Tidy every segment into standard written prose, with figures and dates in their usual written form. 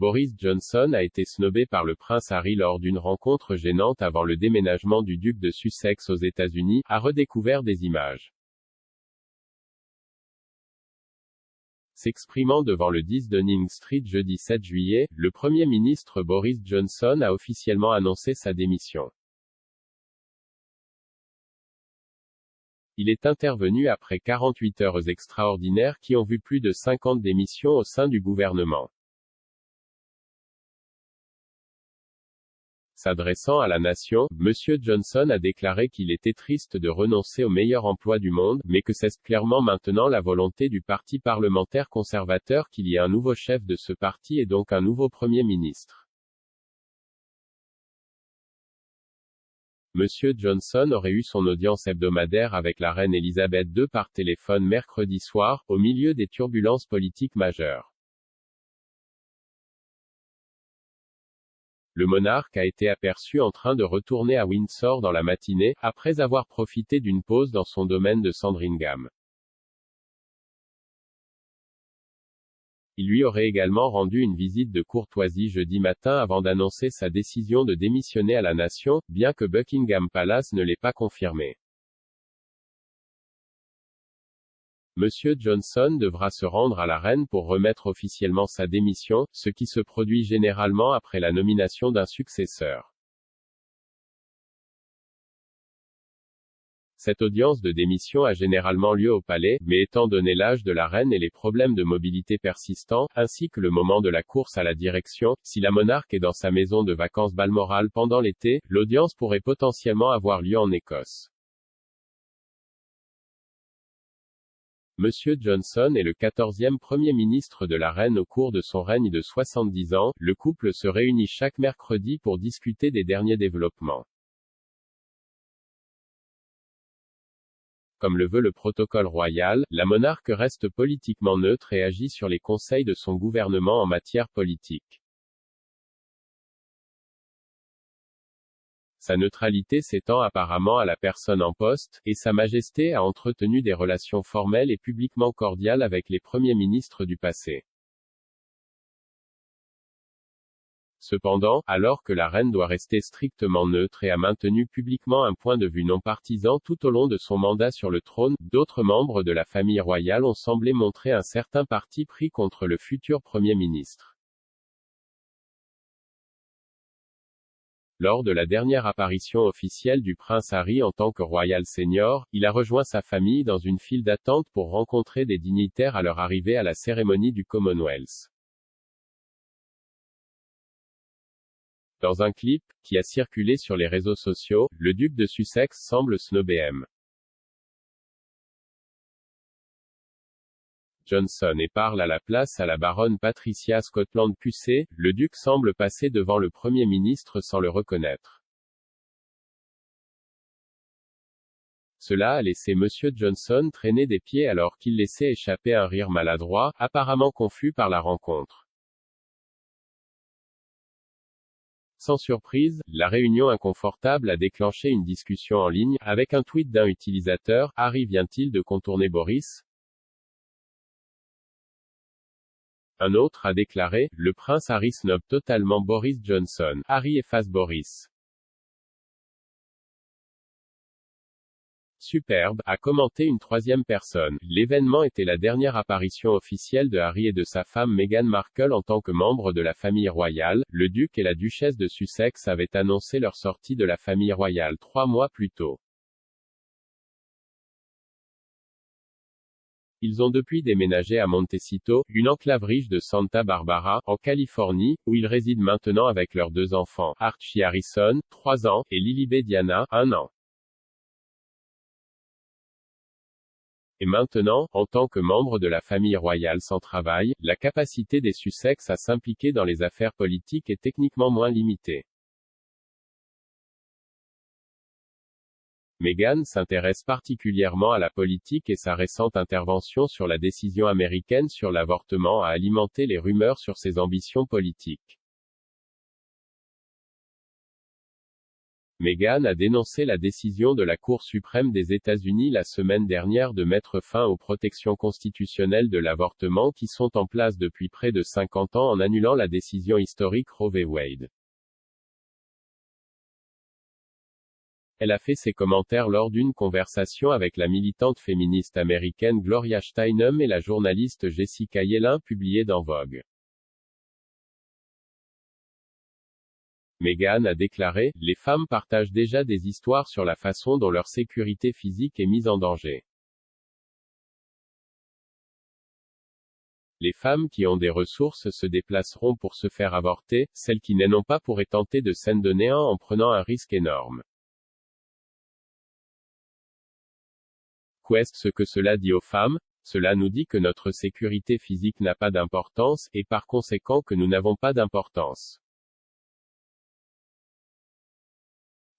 Boris Johnson a été snobé par le prince Harry lors d'une rencontre gênante avant le déménagement du duc de Sussex aux États-Unis, a redécouvert des images. S'exprimant devant le 10 Downing Street jeudi 7 juillet, le Premier ministre Boris Johnson a officiellement annoncé sa démission. Il est intervenu après 48 heures extraordinaires qui ont vu plus de 50 démissions au sein du gouvernement. S'adressant à la nation, M. Johnson a déclaré qu'il était triste de renoncer au meilleur emploi du monde, mais que c'est clairement maintenant la volonté du parti parlementaire conservateur qu'il y ait un nouveau chef de ce parti et donc un nouveau Premier ministre. M. Johnson aurait eu son audience hebdomadaire avec la reine Elisabeth II par téléphone mercredi soir, au milieu des turbulences politiques majeures. Le monarque a été aperçu en train de retourner à Windsor dans la matinée, après avoir profité d'une pause dans son domaine de Sandringham. Il lui aurait également rendu une visite de courtoisie jeudi matin avant d'annoncer sa décision de démissionner à la nation, bien que Buckingham Palace ne l'ait pas confirmé. M. Johnson devra se rendre à la reine pour remettre officiellement sa démission, ce qui se produit généralement après la nomination d'un successeur. Cette audience de démission a généralement lieu au palais, mais étant donné l'âge de la reine et les problèmes de mobilité persistants, ainsi que le moment de la course à la direction, si la monarque est dans sa maison de vacances Balmoral pendant l'été, l'audience pourrait potentiellement avoir lieu en Écosse. M. Johnson est le 14e Premier ministre de la reine au cours de son règne de 70 ans, le couple se réunit chaque mercredi pour discuter des derniers développements. Comme le veut le protocole royal, la monarque reste politiquement neutre et agit sur les conseils de son gouvernement en matière politique. Sa neutralité s'étend apparemment à la personne en poste, et Sa Majesté a entretenu des relations formelles et publiquement cordiales avec les premiers ministres du passé. Cependant, alors que la reine doit rester strictement neutre et a maintenu publiquement un point de vue non partisan tout au long de son mandat sur le trône, d'autres membres de la famille royale ont semblé montrer un certain parti pris contre le futur Premier ministre. Lors de la dernière apparition officielle du prince Harry en tant que royal senior, il a rejoint sa famille dans une file d'attente pour rencontrer des dignitaires à leur arrivée à la cérémonie du Commonwealth. Dans un clip, qui a circulé sur les réseaux sociaux, le duc de Sussex semble snobber M. Johnson et parle à la place à la baronne Patricia Scotland QC, le duc semble passer devant le Premier ministre sans le reconnaître. Cela a laissé M. Johnson traîner des pieds alors qu'il laissait échapper un rire maladroit, apparemment confus par la rencontre. Sans surprise, la réunion inconfortable a déclenché une discussion en ligne, avec un tweet d'un utilisateur, Harry vient-il de contourner Boris? Un autre a déclaré, le prince Harry snob totalement Boris Johnson. Harry efface Boris. Superbe, a commenté une troisième personne. L'événement était la dernière apparition officielle de Harry et de sa femme Meghan Markle en tant que membres de la famille royale. Le duc et la duchesse de Sussex avaient annoncé leur sortie de la famille royale 3 mois plus tôt. Ils ont depuis déménagé à Montecito, une enclave riche de Santa Barbara, en Californie, où ils résident maintenant avec leurs 2 enfants, Archie Harrison, 3 ans, et Lilibet Diana, 1 an. Et maintenant, en tant que membre de la famille royale sans travail, la capacité des Sussex à s'impliquer dans les affaires politiques est techniquement moins limitée. Meghan s'intéresse particulièrement à la politique et sa récente intervention sur la décision américaine sur l'avortement a alimenté les rumeurs sur ses ambitions politiques. Meghan a dénoncé la décision de la Cour suprême des États-Unis la semaine dernière de mettre fin aux protections constitutionnelles de l'avortement qui sont en place depuis près de 50 ans en annulant la décision historique Roe v. Wade. Elle a fait ses commentaires lors d'une conversation avec la militante féministe américaine Gloria Steinem et la journaliste Jessica Yellin publiée dans Vogue. Meghan a déclaré, « Les femmes partagent déjà des histoires sur la façon dont leur sécurité physique est mise en danger. Les femmes qui ont des ressources se déplaceront pour se faire avorter, celles qui n'en ont pas pourraient tenter de s'en donner un en prenant un risque énorme. » Qu'est-ce que cela dit aux femmes? Cela nous dit que notre sécurité physique n'a pas d'importance, et par conséquent que nous n'avons pas d'importance.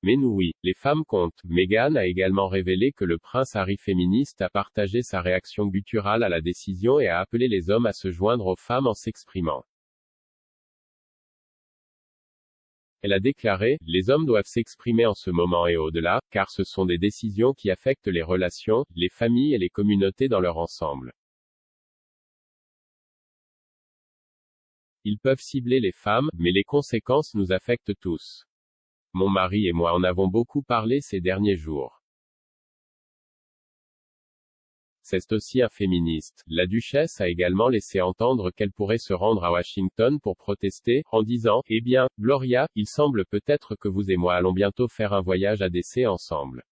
Mais nous oui, les femmes comptent. Meghan a également révélé que le prince Harry féministe a partagé sa réaction gutturale à la décision et a appelé les hommes à se joindre aux femmes en s'exprimant. Elle a déclaré, « Les hommes doivent s'exprimer en ce moment et au-delà, car ce sont des décisions qui affectent les relations, les familles et les communautés dans leur ensemble. Ils peuvent cibler les femmes, mais les conséquences nous affectent tous. Mon mari et moi en avons beaucoup parlé ces derniers jours. » C'est aussi un féministe. La duchesse a également laissé entendre qu'elle pourrait se rendre à Washington pour protester, en disant, « Eh bien, Gloria, il semble peut-être que vous et moi allons bientôt faire un voyage à DC ensemble.